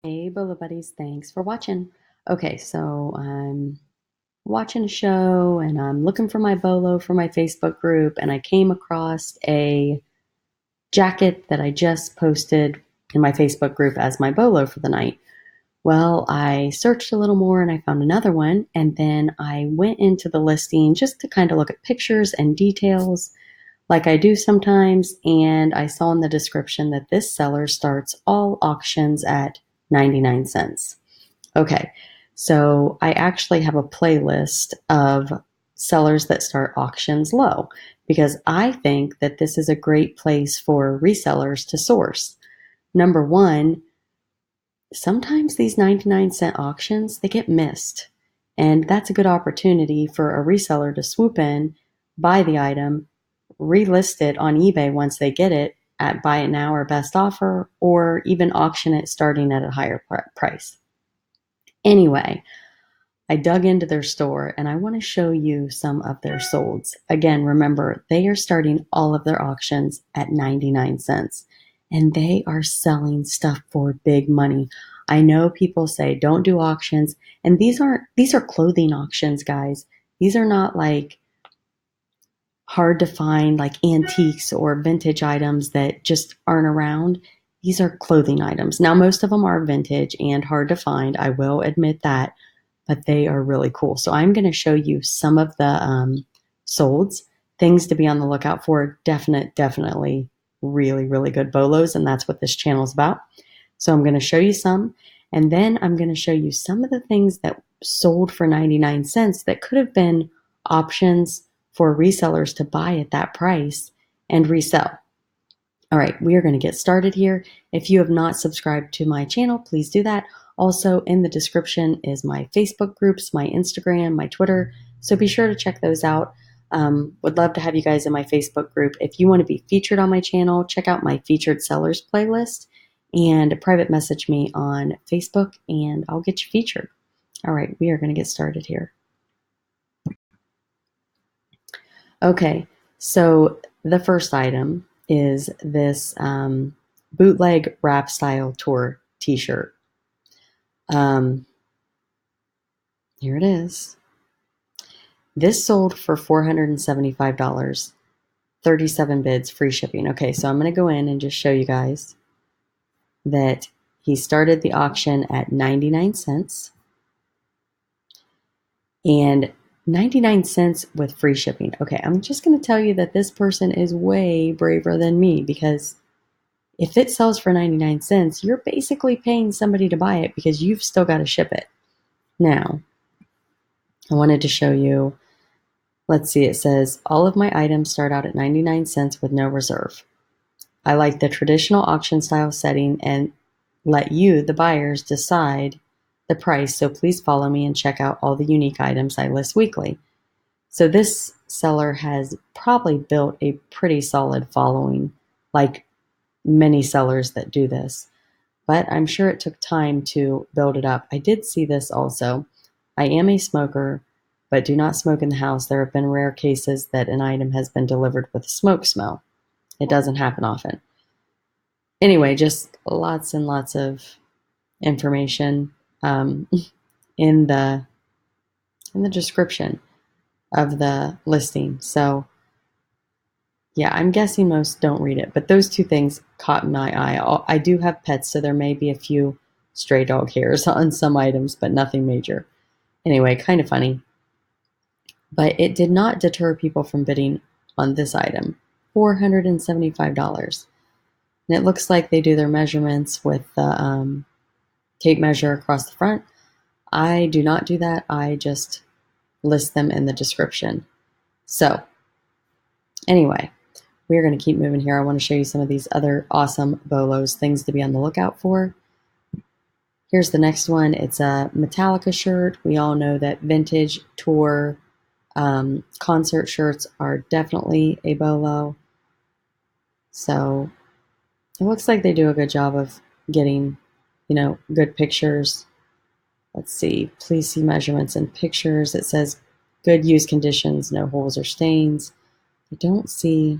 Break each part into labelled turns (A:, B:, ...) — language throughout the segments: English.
A: Hey, Bolo Buddies, thanks for watching. Okay, so I'm watching a show and I'm looking for my Bolo for my Facebook group, and I came across a jacket that I just posted in my Facebook group as my Bolo for the night. Well, I searched a little more and I found another one, and then I went into the listing just to kind of look at pictures and details like I do sometimes, and I saw in the description that this seller starts all auctions at 99 cents. Okay, so I actually have a playlist of sellers that start auctions low because I think that this is a great place for resellers to source. Number one, sometimes these 99-cent auctions, they get missed. And that's a good opportunity for a reseller to swoop in, buy the item, relist it on eBay once they get it at buy it now or best offer, or even auction it starting at a higher price. Anyway, I dug into their store and I want to show you some of their solds. Again, remember, they are starting all of their auctions at 99 cents and they are selling stuff for big money. I know people say don't do auctions, and these are clothing auctions, guys. These are not like hard to find like antiques or vintage items that just aren't around. These are clothing items. Now, most of them are vintage and hard to find. I will admit that, but they are really cool. So I'm going to show you some of the solds, things to be on the lookout for. Definitely really, really good bolos, and that's what this channel is about. So I'm going to show you some, and then I'm going to show you some of the things that sold for 99 cents that could have been options for resellers to buy at that price and resell. All right, we are going to get started here. If you have not subscribed to my channel, please do that. Also, in the description is my Facebook groups, my Instagram, my Twitter. So be sure to check those out. Would love to have you guys in my Facebook group. If you want to be featured on my channel, check out my featured sellers playlist and private message me on Facebook and I'll get you featured. All right, we are going to get started here. Okay, so the first item is this bootleg rap style tour t-shirt. Um, Here it is. This sold for $475, 37 bids, free shipping. Okay, so I'm going to go in and just show you guys that he started the auction at 99 cents and 99 cents with free shipping. Okay, I'm just going to tell you that this person is way braver than me because if it sells for 99 cents, you're basically paying somebody to buy it because you've still got to ship it. Now, I wanted to show you, let's see, it says, all of my items start out at 99 cents with no reserve. I like the traditional auction style setting and let you, the buyers, decide the price, so please follow me and check out all the unique items I list weekly. So this seller has probably built a pretty solid following, like many sellers that do this. But I'm sure it took time to build it up. I did see this also. I am a smoker, but do not smoke in the house. There have been rare cases that an item has been delivered with a smoke smell. It doesn't happen often. Anyway, just lots and lots of information um, in the description of the listing. So yeah, I'm guessing most don't read it, but those two things caught my eye. I do have pets, so there may be a few stray dog hairs on some items, but nothing major. Anyway, kind of funny. But it did not deter people from bidding on this item, $475. And it looks like they do their measurements with the tape measure across the front. I do not do that. I just list them in the description. So anyway, we're going to keep moving here. I want to show you some of these other awesome bolos, things to be on the lookout for. Here's the next one. It's a Metallica shirt. We all know that vintage tour concert shirts are definitely a bolo. So it looks like they do a good job of getting, good pictures. Let's see. Please see measurements and pictures. It says good use conditions, no holes or stains. I don't see.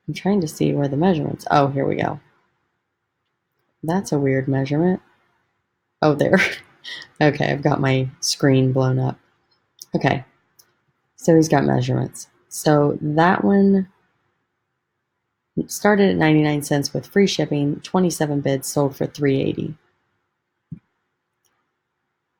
A: I'm trying to see where the measurements. Oh, here we go. That's a weird measurement. Oh, there. Okay, I've got my screen blown up. Okay, so he's got measurements. So that one started at 99 cents with free shipping, 27 bids, sold for $3.80.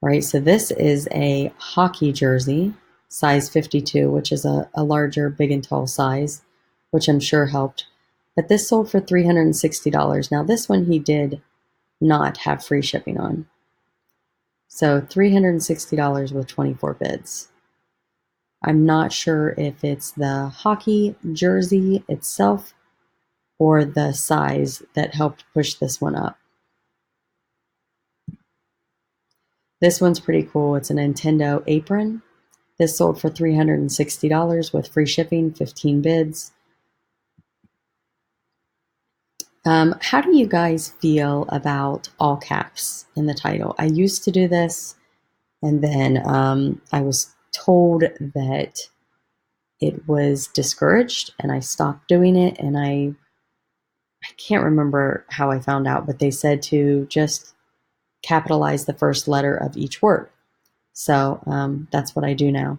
A: All right, so this is a hockey jersey, size 52, which is a larger, big and tall size, which I'm sure helped. But this sold for $360. Now, this one he did not have free shipping on. So $360 with 24 bids. I'm not sure if it's the hockey jersey itself or the size that helped push this one up. This one's pretty cool. It's a Nintendo apron. This sold for $360 with free shipping, 15 bids. How do you guys feel about all caps in the title? I used to do this, and then I was told that it was discouraged, and I stopped doing it, and I can't remember how I found out, but they said to just capitalize the first letter of each word. So that's what I do now.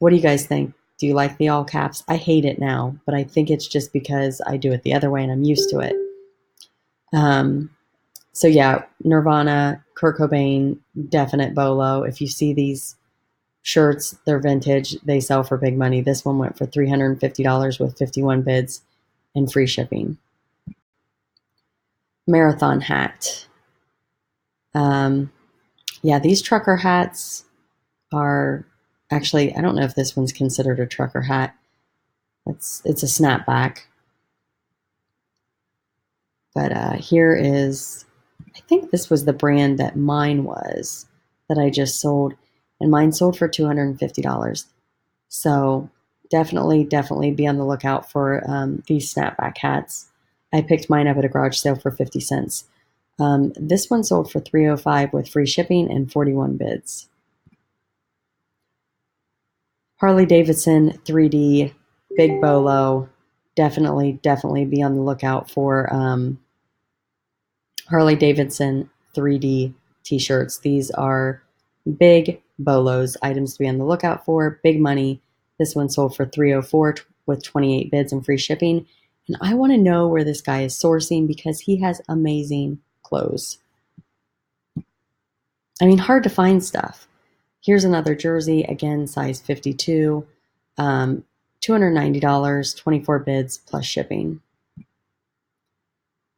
A: What do you guys think? Do you like the all caps? I hate it now, but I think it's just because I do it the other way and I'm used to it. So yeah, Nirvana, Kurt Cobain, definite BOLO. If you see these shirts, they're vintage. They sell for big money. This one went for $350 with 51 bids and free shipping. Marathon hat. Yeah, these trucker hats are actually, I don't know if this one's considered a trucker hat. It's a snapback. But here is, I think this was the brand that mine was that I just sold. And mine sold for $250. So definitely be on the lookout for these snapback hats. I picked mine up at a garage sale for 50 cents. This one sold for $305 with free shipping and 41 bids. Harley Davidson 3D, big BOLO. Definitely be on the lookout for Harley Davidson 3D t-shirts. These are big BOLOs, items to be on the lookout for, big money. This one sold for $304 with 28 bids and free shipping. And I want to know where this guy is sourcing because he has amazing clothes. I mean, hard to find stuff. Here's another jersey, again, size 52, $290, 24 bids plus shipping.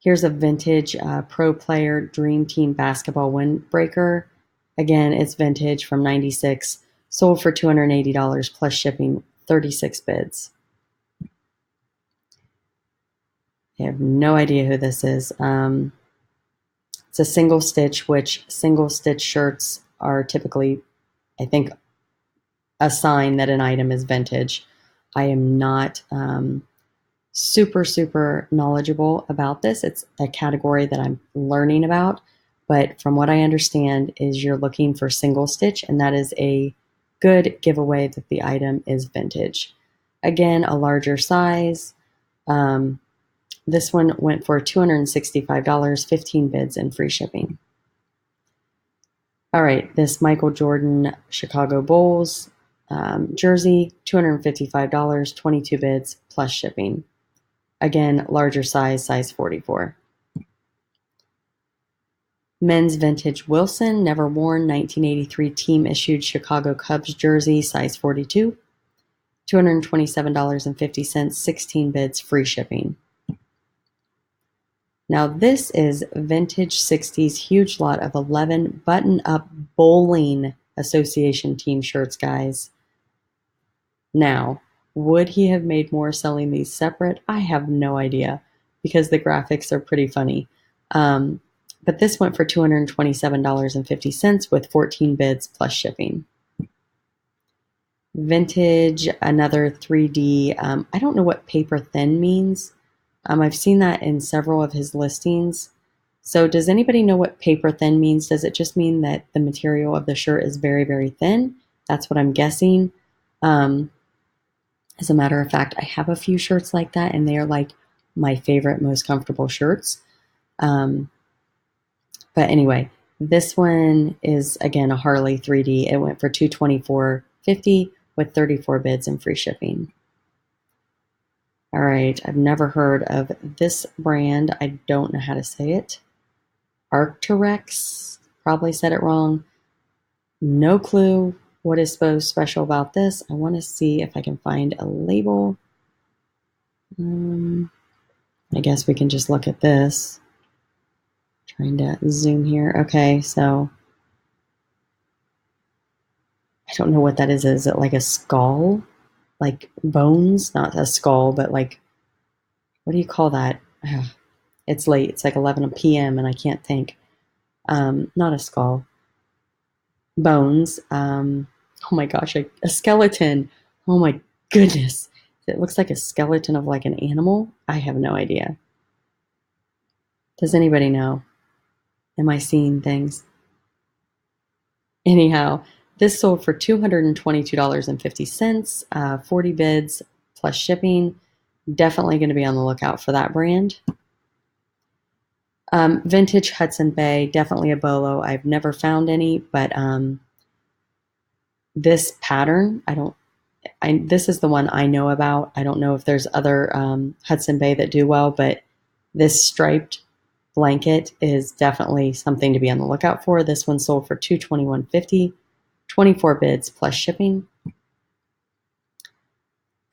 A: Here's a vintage pro player Dream Team basketball windbreaker. Again, it's vintage from 96, sold for $280 plus shipping, 36 bids. I have no idea who this is. It's a single stitch, which single stitch shirts are typically, I think, a sign that an item is vintage. I am not super knowledgeable about this. It's a category that I'm learning about, but from what I understand is you're looking for single stitch, and that is a good giveaway that the item is vintage. Again, a larger size. This one went for $265, 15 bids and free shipping. All right, this Michael Jordan Chicago Bulls jersey, $255, 22 bids plus shipping. Again, larger size, size 44. Men's vintage Wilson, never worn, 1983 team issued Chicago Cubs jersey, size 42, $227.50, 16 bids, free shipping. Now this is vintage 60s huge lot of 11 button-up bowling association team shirts, guys. Now, would he have made more selling these separate? I have no idea because the graphics are pretty funny. But this went for $227.50 with 14 bids plus shipping. Vintage, another 3D. I don't know what paper thin means. I've seen that in several of his listings. So does anybody know what paper thin means? Does it just mean that the material of the shirt is very thin? That's what I'm guessing. As a matter of fact, I have a few shirts like that, and they are like my favorite, most comfortable shirts. But anyway, this one is again a Harley 3D. It went for $224.50 with 34 bids and free shipping. All right, I've never heard of this brand. I don't know how to say it. Arcteryx, probably said it wrong. No clue what is so special about this. I want to see if I can find a label. I guess we can just look at this. Trying to zoom here. Okay, so I don't know what that is. Is it like a skull? Like bones? Not a skull, but like, what do you call that? It's late. It's like 11 p.m. and I can't think. Not a skull. Bones. Oh my gosh, a skeleton. Oh my goodness. It looks like a skeleton of like an animal. I have no idea. Does anybody know? Am I seeing things? Anyhow, this sold for $222.50, 40 bids plus shipping. Definitely going to be on the lookout for that brand. Vintage Hudson Bay, definitely a BOLO. I've never found any, but this pattern, this is the one I know about. I don't know if there's other Hudson Bay that do well, but this striped blanket is definitely something to be on the lookout for. This one sold for $221.50, 24 bids plus shipping.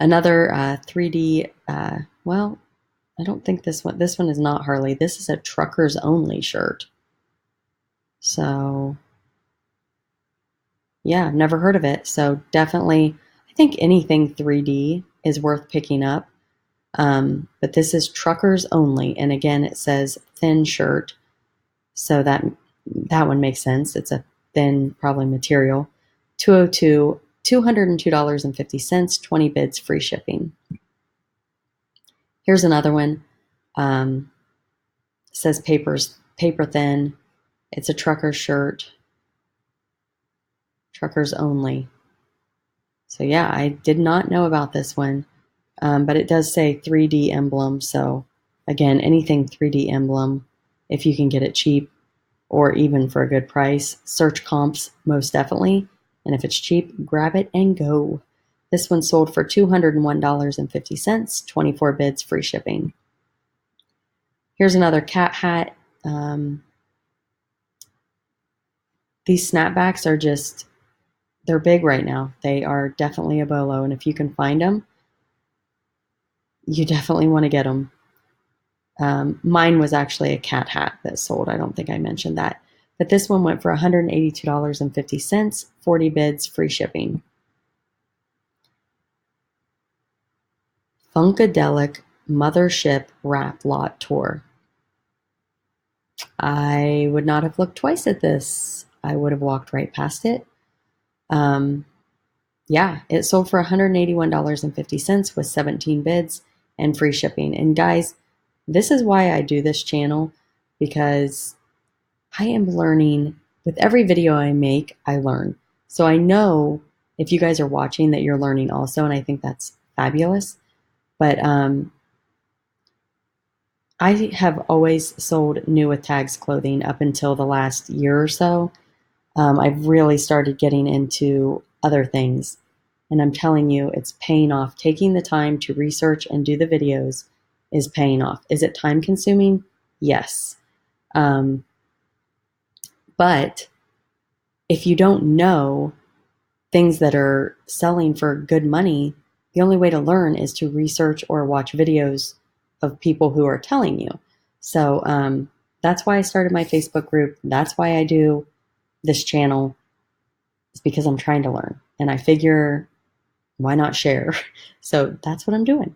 A: Another 3D, well, I don't think this one is not Harley. This is a truckers only shirt. So yeah, I've never heard of it. So definitely, I think anything 3D is worth picking up. But this is truckers only. And again, it says thin shirt. So that one makes sense. It's a thin, probably material. $202.50, 20 bids, free shipping. Here's another one. It says paper thin. It's a trucker shirt. Truckers only. So yeah, I did not know about this one. But it does say 3D emblem. So again, anything 3D emblem, if you can get it cheap or even for a good price, search comps most definitely. And if it's cheap, grab it and go. This one sold for $201.50, 24 bids, free shipping. Here's another cat hat. These snapbacks are just, they're big right now. They are definitely a BOLO. And if you can find them, you definitely want to get them. Mine was actually a cat hat that sold. I don't think I mentioned that. But this one went for $182.50, 40 bids, free shipping. Funkadelic Mothership Wrap Lot Tour. I would not have looked twice at this. I would have walked right past it. Yeah, it sold for $181.50 with 17 bids and free shipping. And guys, this is why I do this channel, because I am learning. With every video I make, I learn. So I know if you guys are watching that you're learning also, and I think that's fabulous. But I have always sold new with tags clothing up until the last year or so. I've really started getting into other things. And I'm telling you, it's paying off. Taking the time to research and do the videos is paying off. Is it time consuming? Yes. But if you don't know things that are selling for good money, the only way to learn is to research or watch videos of people who are telling you. So that's why I started my Facebook group. That's why I do this channel. It's because I'm trying to learn. And I figure, why not share? So that's what I'm doing.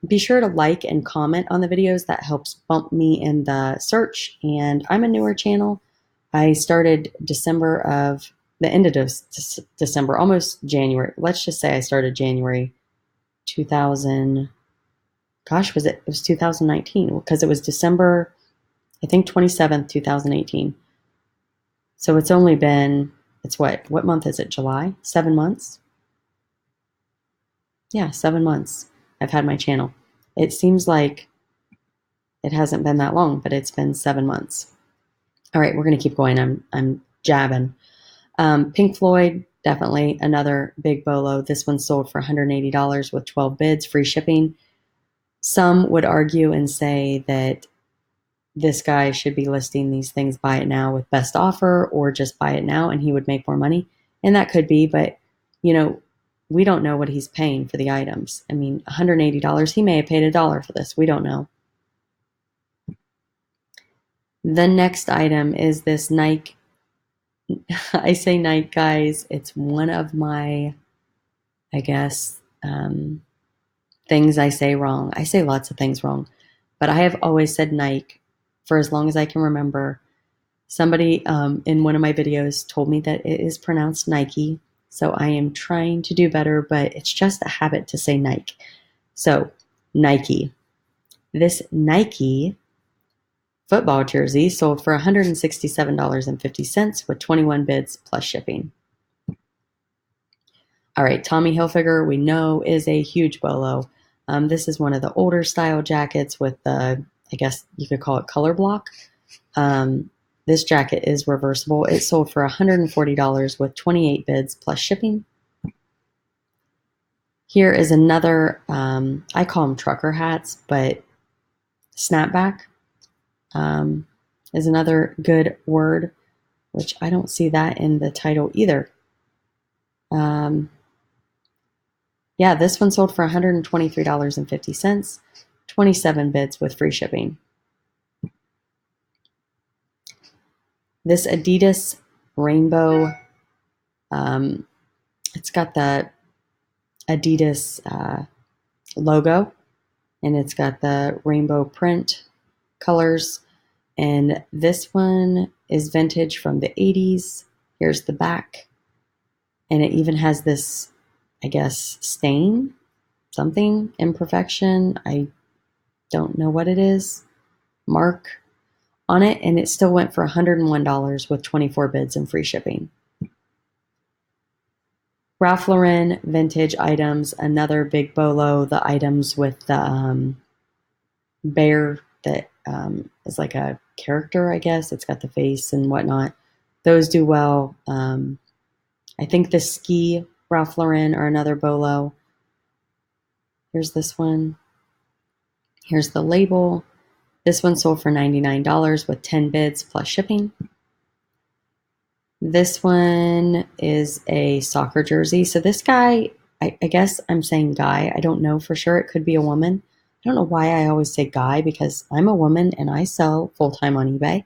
A: Be sure to like and comment on the videos. That helps bump me in the search. And I'm a newer channel. I started the end of December, almost January. Let's just say I started January 2000. Gosh, it was 2019, because it was December, I think 27th, 2018. So it's only been, what month is it? July? 7 months? Yeah, 7 months I've had my channel. It seems like it hasn't been that long, but it's been 7 months. All right, we're going to keep going. I'm jabbing. Pink Floyd, definitely another big bolo. This one sold for $180 with 12 bids, free shipping. Some would argue and say that this guy should be listing these things buy it now with best offer or just buy it now and he would make more money. And that could be, but you know, we don't know what he's paying for the items. I mean, $180, he may have paid $1 for this. We don't know. The next item is this Nike. I say Nike, guys. It's one of my, I guess, things I say wrong. I say lots of things wrong, but I have always said Nike for as long as I can remember. Somebody in one of my videos told me that it is pronounced Nike, so I am trying to do better, but it's just a habit to say Nike. So, Nike. This Nike football jersey sold for $167.50 with 21 bids plus shipping. All right, Tommy Hilfiger, we know, is a huge bolo. This is one of the older style jackets with the, I guess you could call it color block. This jacket is reversible. It sold for $140 with 28 bids plus shipping. Here is another, I call them trucker hats, but snapback is another good word, which I don't see that in the title either. Yeah, this one sold for $123.50, 27 bids with free shipping. This Adidas rainbow, it's got the Adidas logo, and it's got the rainbow print colors. And this one is vintage from the 80s. Here's the back. And it even has this, I guess, stain, something, imperfection. I don't know what it is. Mark on it. And it still went for $101 with 24 bids and free shipping. Ralph Lauren vintage items, another big bolo, the items with the bear that is like a character, I guess. It's got the face and whatnot. Those do well. I think the ski Ralph Lauren are another bolo. Here's this one. Here's the label. This one sold for $99 with 10 bids plus shipping. This one is a soccer jersey. So this guy, I guess I'm saying guy. I don't know for sure. It could be a woman. I don't know why I always say guy because I'm a woman and I sell full-time on eBay.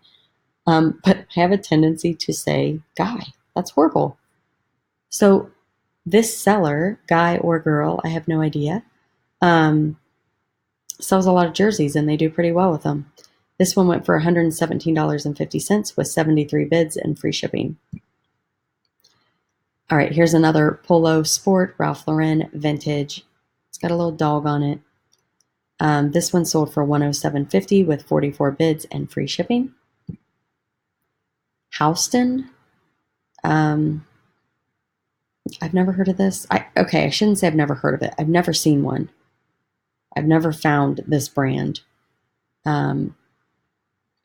A: But I have a tendency to say guy. That's horrible. So this seller, guy or girl, I have no idea, sells a lot of jerseys and they do pretty well with them. This one went for $117.50 with 73 bids and free shipping. All right, here's another Polo Sport Ralph Lauren vintage. It's got a little dog on it. This one sold for $107.50 with 44 bids and free shipping. Houston. I've never heard of this. I shouldn't say I've never heard of it. I've never seen one. I've never found this brand.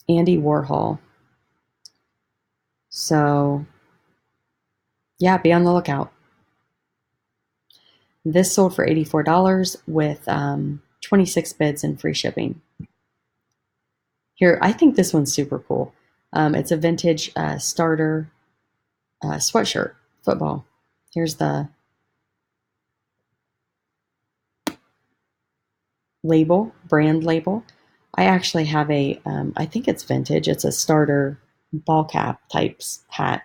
A: Andy Warhol. So, yeah, be on the lookout. This sold for $84 with 26 bids and free shipping. Here, I think this one's super cool. It's a vintage starter sweatshirt, football. Here's the label, brand label. I actually have I think it's vintage. It's a starter ball cap types hat.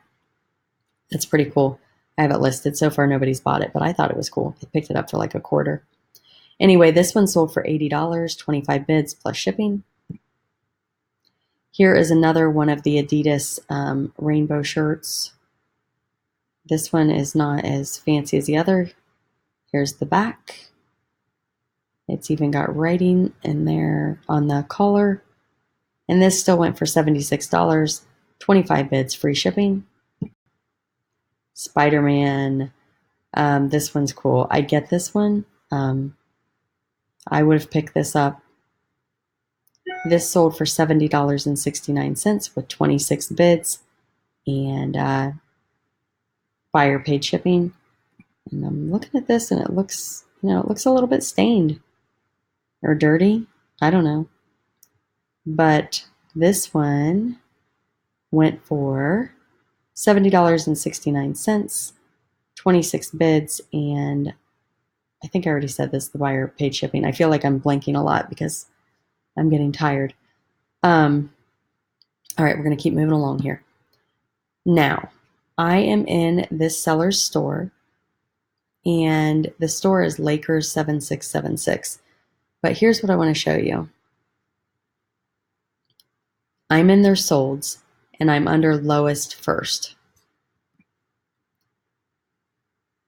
A: That's pretty cool. I have it listed. So far, nobody's bought it, but I thought it was cool. I picked it up for like a quarter. Anyway, this one sold for $80, 25 bids plus shipping. Here is another one of the Adidas rainbow shirts. This one is not as fancy as the other. Here's the back. It's even got writing in there on the collar. And this still went for $76, 25 bids, free shipping. Spider-Man. This one's cool. I get this one. I would have picked this up This sold for $70.69 with 26 bids, and buyer paid shipping. And I'm looking at this and it looks, it looks a little bit stained or dirty. I don't know. But this one went for $70.69, 26 bids, and I think I already said this, the buyer paid shipping. I feel like I'm blanking a lot because I'm getting tired. All right, we're going to keep moving along here. Now, I am in this seller's store, and the store is Lakers 7676. But here's what I want to show you. I'm in their solds, and I'm under lowest first.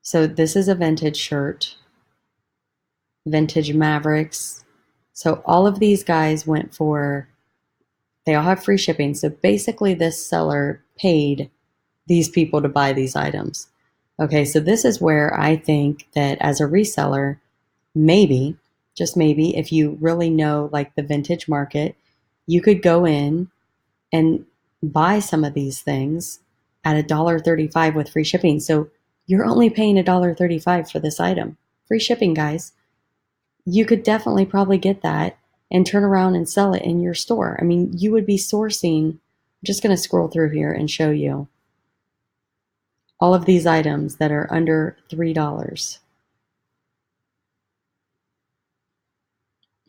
A: So this is a vintage shirt, vintage Mavericks. So all of these guys went for, they all have free shipping. So basically this seller paid these people to buy these items. Okay, so this is where I think that as a reseller, maybe, just maybe, if you really know like the vintage market, you could go in and buy some of these things at $1.35 with free shipping. So you're only paying $1.35 for this item. Free shipping, guys. You could definitely probably get that and turn around and sell it in your store. I mean, you would be sourcing, I'm just going to scroll through here and show you all of these items that are under $3.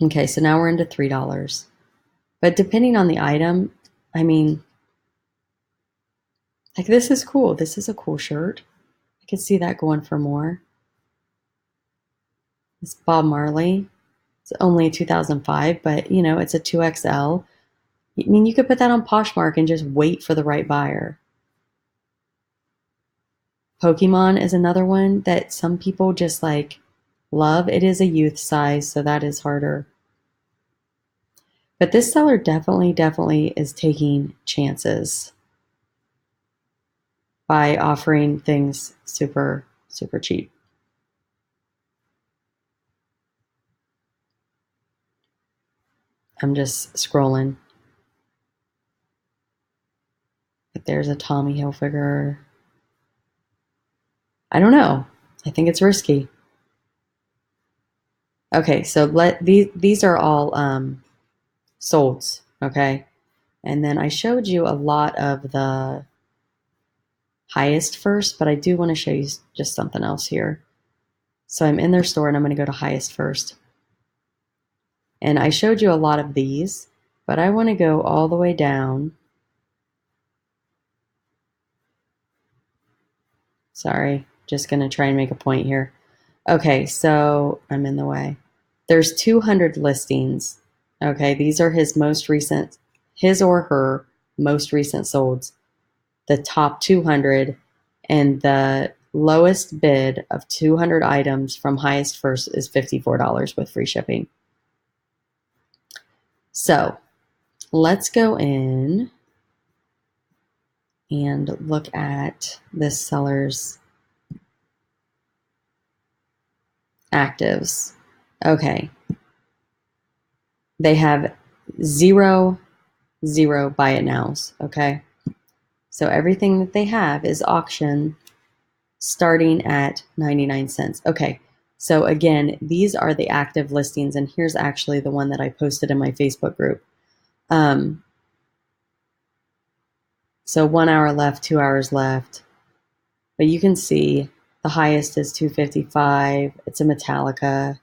A: Okay, so now we're into $3. But depending on the item, I mean, like this is cool. This is a cool shirt. I could see that going for more. It's Bob Marley. It's only 2005, but it's a 2XL. I mean, you could put that on Poshmark and just wait for the right buyer. Pokemon is another one that some people just like love. It is a youth size, so that is harder. But this seller definitely is taking chances by offering things super, super cheap. I'm just scrolling. But there's a Tommy Hilfiger. I don't know. I think it's risky. Okay, so these are all solds, okay? And then I showed you a lot of the highest first, but I do want to show you just something else here. So I'm in their store and I'm going to go to highest first. And I showed you a lot of these, but I want to go all the way down. Sorry, just going to try and make a point here. Okay, so I'm in the way. There's 200 listings. Okay, these are his or her most recent solds. The top 200 and the lowest bid of 200 items from highest first is $54 with free shipping. So let's go in and look at this seller's actives. Okay. They have zero buy it nows. Okay. So everything that they have is auction starting at 99 cents. Okay. So again, these are the active listings, and here's actually the one that I posted in my Facebook group. So 1 hour left, 2 hours left. But you can see the highest is $255. It's a Metallica.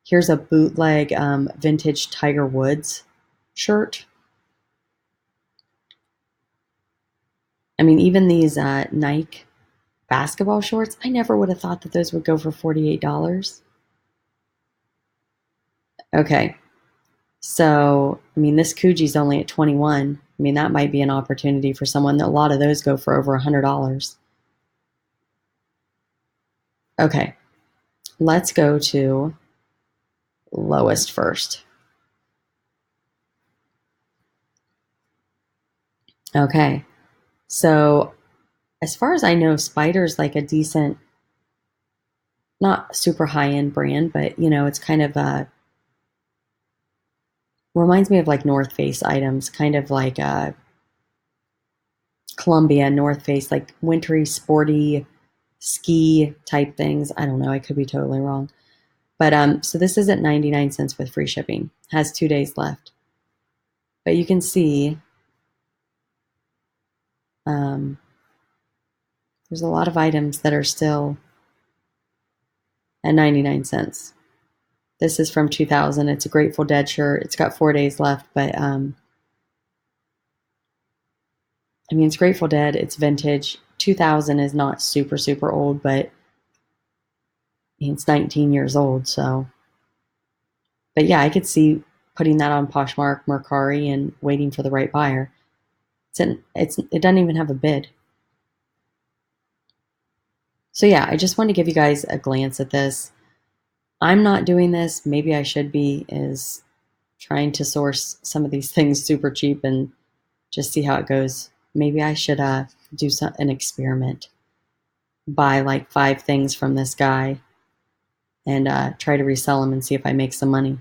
A: Here's a bootleg vintage Tiger Woods shirt. I mean, even these Nike basketball shorts, I never would have thought that those would go for $48. Okay. So, I mean, this Coogie's only at 21. I mean, that might be an opportunity for someone. A lot of those go for over $100. Okay. Let's go to lowest first. Okay. So, as far as I know, Spider's like a decent, not super high-end brand, but it's kind of a reminds me of like North Face items, kind of like Columbia, North Face, like wintry, sporty, ski type things. I don't know. I could be totally wrong. But so this is at 99 cents with free shipping. Has 2 days left. But you can see um, there's a lot of items that are still at 99 cents. This is from 2000. It's a Grateful Dead shirt. It's got 4 days left, but I mean, it's Grateful Dead. It's vintage. 2000 is not super, super old, but I mean, it's 19 years old. So, but yeah, I could see putting that on Poshmark, Mercari, and waiting for the right buyer. It doesn't even have a bid. So yeah, I just wanted to give you guys a glance at this. I'm not doing this. Maybe I should be, is trying to source some of these things super cheap and just see how it goes. Maybe I should do an experiment, buy like 5 things from this guy and try to resell them and see if I make some money.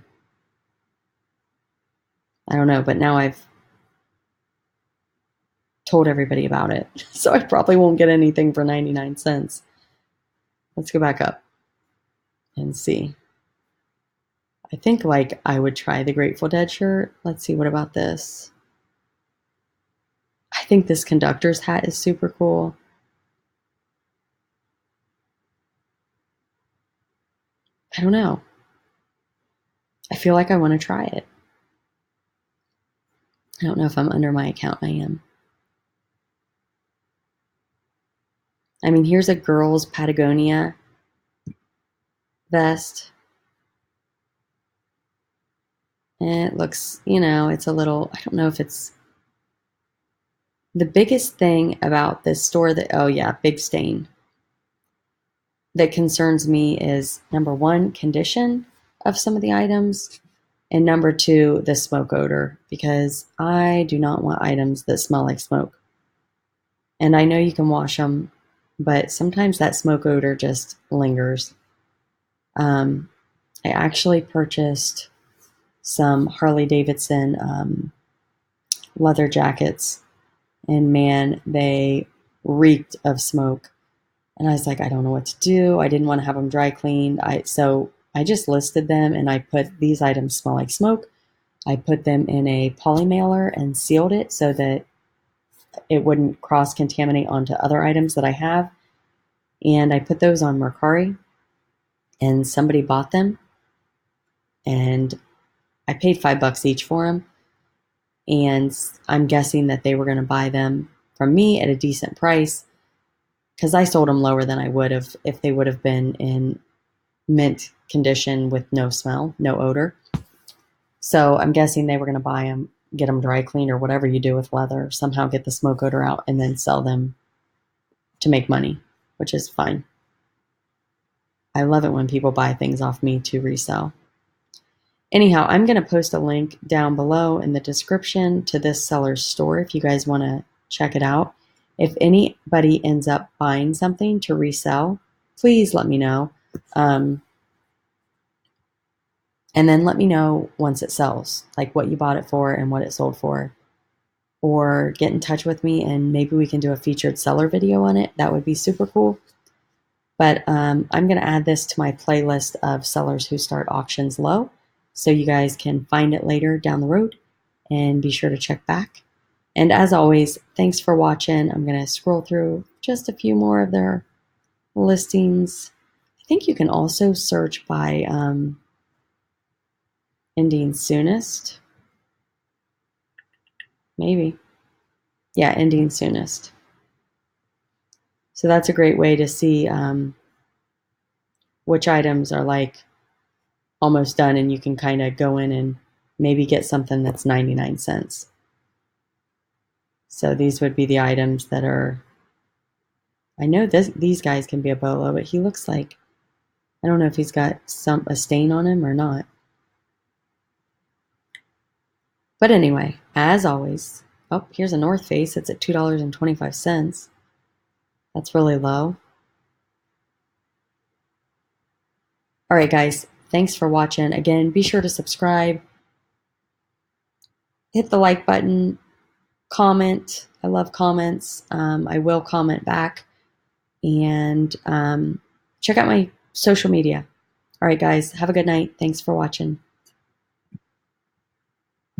A: I don't know, but now I've told everybody about it, so I probably won't get anything for 99 cents. Let's go back up and see. I think like I would try the Grateful Dead shirt. Let's see, what about this? I think this conductor's hat is super cool. I don't know. I feel like I want to try it. I don't know if I'm under my account. I am. I mean, here's a girl's Patagonia vest. And it looks, it's a little, I don't know if it's the biggest thing about this store that, oh yeah, big stain, that concerns me is number one, condition of some of the items, and number two, the smoke odor, because I do not want items that smell like smoke. And I know you can wash them, but sometimes that smoke odor just lingers. I actually purchased some Harley Davidson leather jackets, and man, they reeked of smoke. And I was like, I don't know what to do. I didn't want to have them dry cleaned. So I just listed them and I put these items smell like smoke. I put them in a PolyMailer and sealed it so that it wouldn't cross contaminate onto other items that I have. And I put those on Mercari, and somebody bought them, and I paid $5 each for them. And I'm guessing that they were going to buy them from me at a decent price, because I sold them lower than I would have if they would have been in mint condition with no smell, no odor. So I'm guessing they were going to buy them, get them dry cleaned or whatever you do with leather, somehow get the smoke odor out, and then sell them to make money, which is fine. I love it when people buy things off me to resell. Anyhow, I'm going to post a link down below in the description to this seller's store if you guys want to check it out. If anybody ends up buying something to resell, please let me know. And then let me know once it sells, like what you bought it for and what it sold for. Or get in touch with me and maybe we can do a featured seller video on it. That would be super cool. But I'm going to add this to my playlist of sellers who start auctions low, so you guys can find it later down the road and be sure to check back. And as always, thanks for watching. I'm going to scroll through just a few more of their listings. I think you can also search by ending soonest. Maybe. Yeah, ending soonest. So that's a great way to see which items are like almost done, and you can kind of go in and maybe get something that's 99 cents. So these would be the items that are, I know these guys can be a BOLO, but he looks like, I don't know if he's got a stain on him or not. But anyway, as always, oh, here's a North Face. It's at $2.25. That's really low. All right, guys, thanks for watching. Again, be sure to subscribe. hit the like button, comment. I love comments. I will comment back. And check out my social media. All right, guys, have a good night. Thanks for watching.